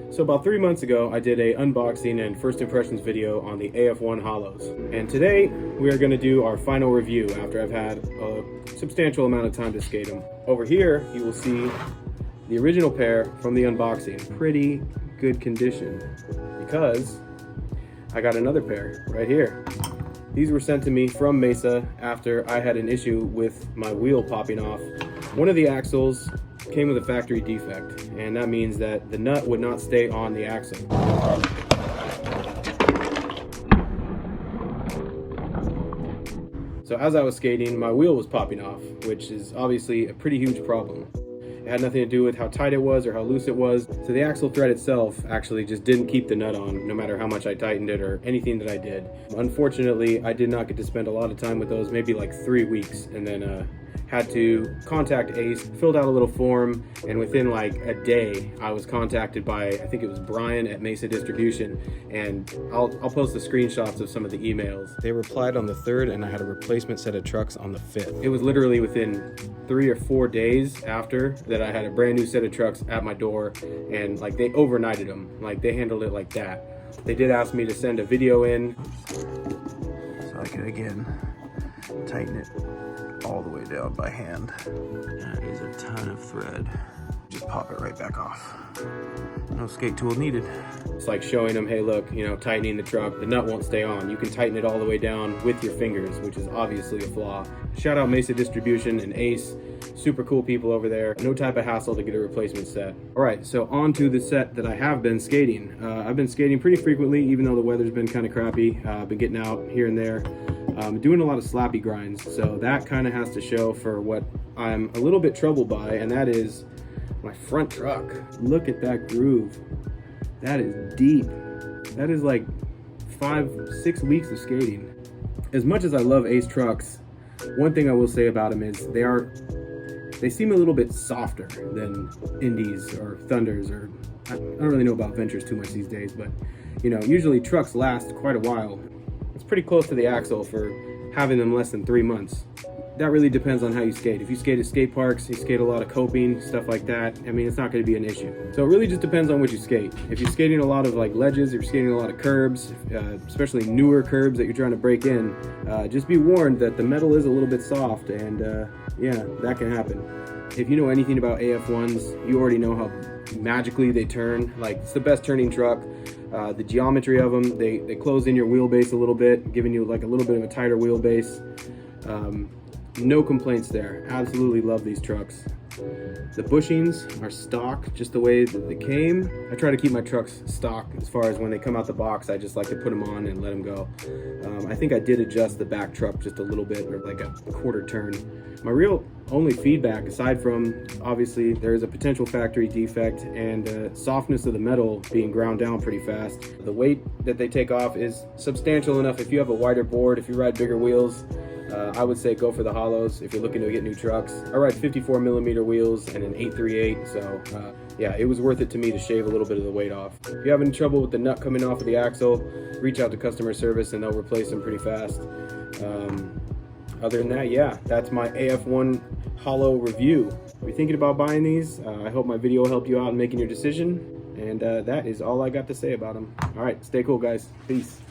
So about 3 months ago, I did a unboxing and first impressions video on the AF1 Hollows. And today, we are gonna do our final review after I've had a substantial amount of time to skate them. Over here, you will see the original pair from the unboxing. Pretty good condition because I got another pair right here. These were sent to me from Mesa after I had an issue with my wheel popping off. One of the axles came with a factory defect, and that means that the nut would not stay on the axle. So as I was skating, my wheel was popping off, which is obviously a pretty huge problem. It had nothing to do with how tight it was or how loose it was. So the axle thread itself actually just didn't keep the nut on, no matter how much I tightened it or anything that I did. Unfortunately, I did not get to spend a lot of time with those, maybe like 3 weeks, and then had to contact Ace, filled out a little form, and within like a day, I was contacted by, I think it was Brian at Mesa Distribution, and I'll post the screenshots of some of the emails. They replied on the 3rd, and I had a replacement set of trucks on the 5th. It was literally within 3 or 4 days after that I had a brand new set of trucks at my door, and like they overnighted them. Like they handled it like that. They did ask me to send a video in, so I could again tighten it all the way down by hand. That is a ton of thread. Just pop it right back off. No skate tool needed. It's like showing them, hey look, you know, tightening the truck, the nut won't stay on. You can tighten it all the way down with your fingers, which is obviously a flaw. Shout out Mesa Distribution and Ace. Super cool people over there. No type of hassle to get a replacement set. All right, so on to the set that I have been skating. I've been skating pretty frequently, even though the weather's been kind of crappy. I've been getting out here and there. Doing a lot of slappy grinds, so that kind of has to show for what I'm a little bit troubled by, and that is my front truck. Look at that groove. That is deep. That is like 5-6 weeks of skating. As much as I love Ace trucks, one thing I will say about them is they seem a little bit softer than Indies or Thunders, or I don't really know about Ventures too much these days, but you know, usually trucks last quite a while. It's pretty close to the axle for having them less than 3 months. That really depends on how you skate. If you skate at skate parks, you skate a lot of coping, stuff like that, I mean, it's not gonna be an issue. So it really just depends on what you skate. If you're skating a lot of like ledges, if you're skating a lot of curbs, especially newer curbs that you're trying to break in, just be warned that the metal is a little bit soft, and yeah, that can happen. If you know anything about AF1s, you already know how magically they turn. Like, it's the best turning truck. The geometry of them, they close in your wheelbase a little bit, giving you like a little bit of a tighter wheelbase. No complaints there. Absolutely love these trucks. The bushings are stock, just the way that they came. I try to keep my trucks stock as far as when they come out the box. I just like to put them on and let them go. I think I did adjust the back truck just a little bit, or like a quarter turn. My real only feedback, aside from obviously there is a potential factory defect and softness of the metal being ground down pretty fast, the weight that they take off is substantial enough. If you have a wider board, if you ride bigger wheels, I would say go for the hollows if you're looking to get new trucks. I ride 54mm wheels and an 838, so yeah, it was worth it to me to shave a little bit of the weight off. If you have any trouble with the nut coming off of the axle, reach out to customer service and they'll replace them pretty fast. Other than that, yeah, that's my AF1 Hollow review. If you're thinking about buying these, I hope my video helped you out in making your decision, and that is all I got to say about them. All right, stay cool, guys. Peace.